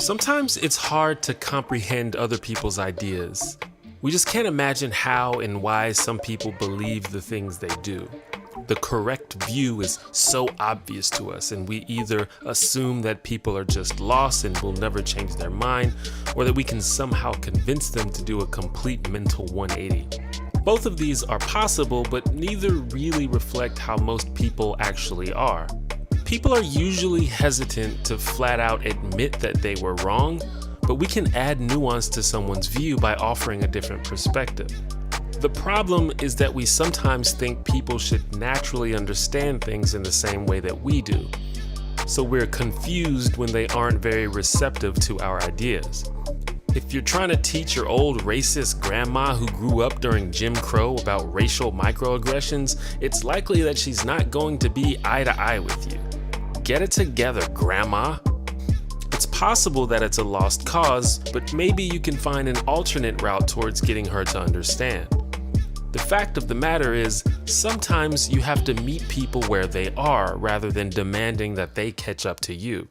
Sometimes it's hard to comprehend other people's ideas. We just can't imagine how and why some people believe the things they do. The correct view is so obvious to us, and we either assume that people are just lost and will never change their mind, or that we can somehow convince them to do a complete mental 180. Both of these are possible, but neither really reflect how most people actually are. People are usually hesitant to flat out admit that they were wrong, but we can add nuance to someone's view by offering a different perspective. The problem is that we sometimes think people should naturally understand things in the same way that we do. So we're confused when they aren't very receptive to our ideas. If you're trying to teach your old racist grandma who grew up during Jim Crow about racial microaggressions, it's likely that she's not going to be eye to eye with you. Get it together, grandma. It's possible that it's a lost cause, but maybe you can find an alternate route towards getting her to understand. The fact of the matter is, sometimes you have to meet people where they are rather than demanding that they catch up to you.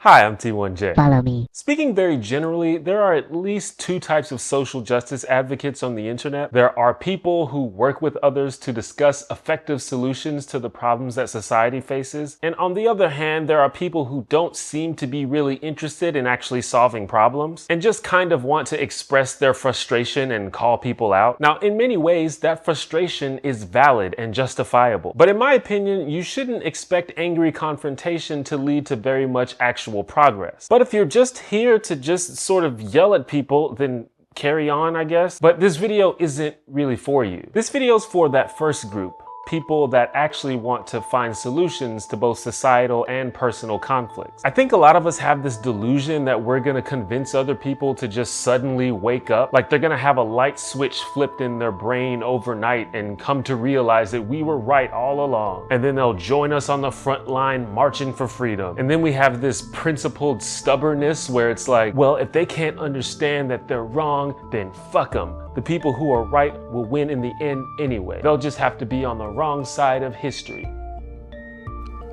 Hi, I'm T1J. Follow me. Speaking very generally, there are at least two types of social justice advocates on the internet. There are people who work with others to discuss effective solutions to the problems that society faces. And on the other hand, there are people who don't seem to be really interested in actually solving problems and just kind of want to express their frustration and call people out. Now, in many ways, that frustration is valid and justifiable. But in my opinion, you shouldn't expect angry confrontation to lead to very much actual progress. But if you're just here to just sort of yell at people, then carry on, I guess. But this video isn't really for you. This video is for that first group. People that actually want to find solutions to both societal and personal conflicts. I think a lot of us have this delusion that we're gonna convince other people to just suddenly wake up, like they're gonna have a light switch flipped in their brain overnight and come to realize that we were right all along. And then they'll join us on the front line marching for freedom. And then we have this principled stubbornness where it's like, well, if they can't understand that they're wrong, then fuck them. The people who are right will win in the end anyway. They'll just have to be on the wrong side of history.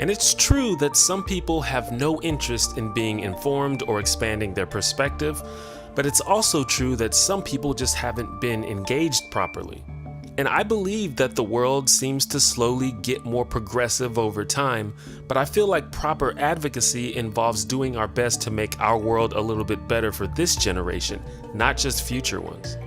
And it's true that some people have no interest in being informed or expanding their perspective, but it's also true that some people just haven't been engaged properly. And I believe that the world seems to slowly get more progressive over time, but I feel like proper advocacy involves doing our best to make our world a little bit better for this generation, not just future ones.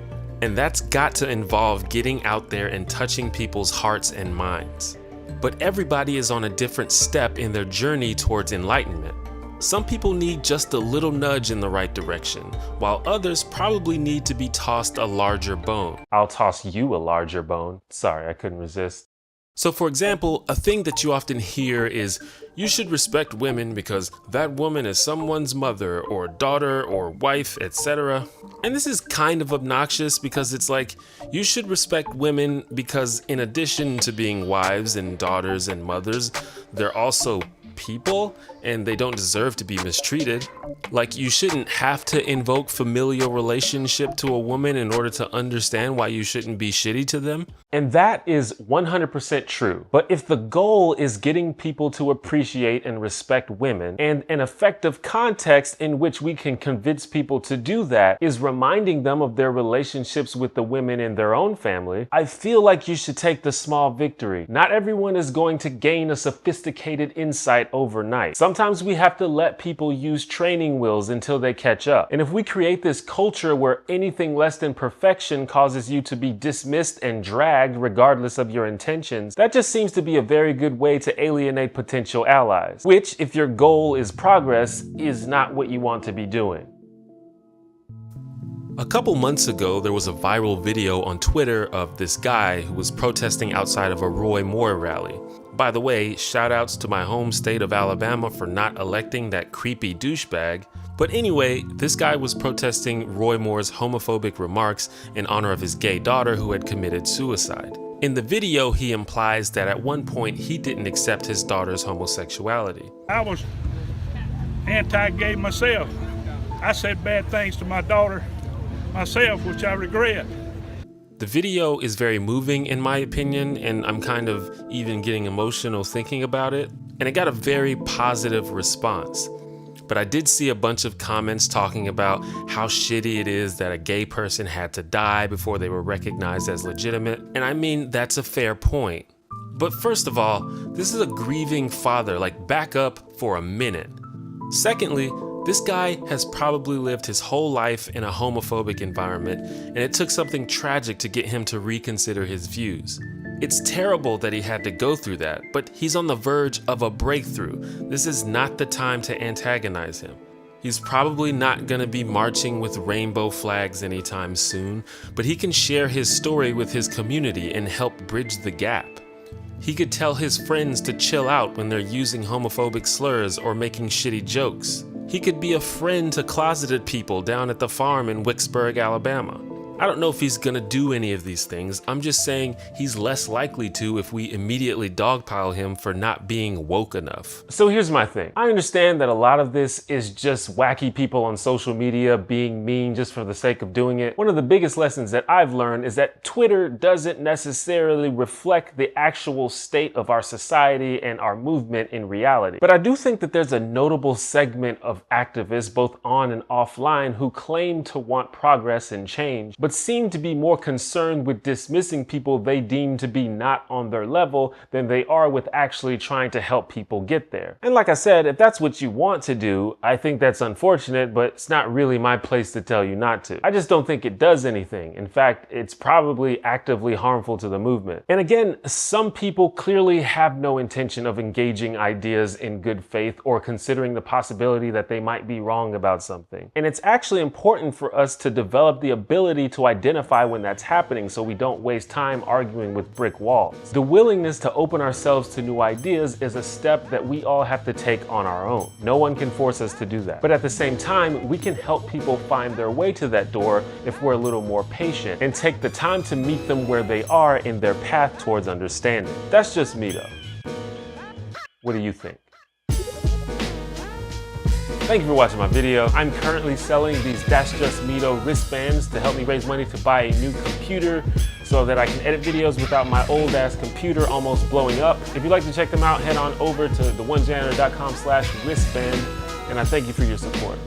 And that's got to involve getting out there and touching people's hearts and minds. But everybody is on a different step in their journey towards enlightenment. Some people need just a little nudge in the right direction, while others probably need to be tossed a larger bone. I'll toss you a larger bone. Sorry, I couldn't resist. So for example, a thing that you often hear is, you should respect women because that woman is someone's mother or daughter or wife, etc. And this is kind of obnoxious because it's like, you should respect women because in addition to being wives and daughters and mothers, they're also people and they don't deserve to be mistreated. Like, you shouldn't have to invoke familial relationship to a woman in order to understand why you shouldn't be shitty to them. And that is 100% true. But if the goal is getting people to appreciate and respect women, and an effective context in which we can convince people to do that is reminding them of their relationships with the women in their own family, I feel like you should take the small victory. Not everyone is going to gain a sophisticated insight overnight. Sometimes we have to let people use training wheels until they catch up. And if we create this culture where anything less than perfection causes you to be dismissed and dragged regardless of your intentions, that just seems to be a very good way to alienate potential allies, which, if your goal is progress, is not what you want to be doing. A couple months ago, there was a viral video on Twitter of this guy who was protesting outside of a Roy Moore rally. By the way, shout outs to my home state of Alabama for not electing that creepy douchebag. But anyway, this guy was protesting Roy Moore's homophobic remarks in honor of his gay daughter who had committed suicide. In the video, he implies that at one point he didn't accept his daughter's homosexuality. I was anti-gay myself. I said bad things to my daughter myself, which I regret. The video is very moving in my opinion, and I'm kind of even getting emotional thinking about it. and it got a very positive response. But I did see a bunch of comments talking about how shitty it is that a gay person had to die before they were recognized as legitimate, and I mean, that's a fair point. But first of all, this is a grieving father, like back up for a minute. Secondly, this guy has probably lived his whole life in a homophobic environment, and it took something tragic to get him to reconsider his views. It's terrible that he had to go through that, but he's on the verge of a breakthrough. This is not the time to antagonize him. He's probably not gonna be marching with rainbow flags anytime soon, but he can share his story with his community and help bridge the gap. He could tell his friends to chill out when they're using homophobic slurs or making shitty jokes. He could be a friend to closeted people down at the farm in Wicksburg, Alabama. I don't know if he's gonna do any of these things. I'm just saying he's less likely to if we immediately dogpile him for not being woke enough. So here's my thing. I understand that a lot of this is just wacky people on social media being mean just for the sake of doing it. One of the biggest lessons that I've learned is that Twitter doesn't necessarily reflect the actual state of our society and our movement in reality. But I do think that there's a notable segment of activists, both on and offline, who claim to want progress and change, but seem to be more concerned with dismissing people they deem to be not on their level than they are with actually trying to help people get there. And like I said, if that's what you want to do, I think that's unfortunate, but it's not really my place to tell you not to. I just don't think it does anything. In fact, it's probably actively harmful to the movement. And again, some people clearly have no intention of engaging ideas in good faith or considering the possibility that they might be wrong about something. And it's actually important for us to develop the ability to identify when that's happening so we don't waste time arguing with brick walls. The willingness to open ourselves to new ideas is a step that we all have to take on our own. No one can force us to do that. But at the same time, we can help people find their way to that door if we're a little more patient and take the time to meet them where they are in their path towards understanding. That's just me though. What do you think? Thank you for watching my video. I'm currently selling these That's Just Me Though wristbands to help me raise money to buy a new computer so that I can edit videos without my old ass computer almost blowing up. If you'd like to check them out, head on over to theonejanitor.com/wristband, and I thank you for your support.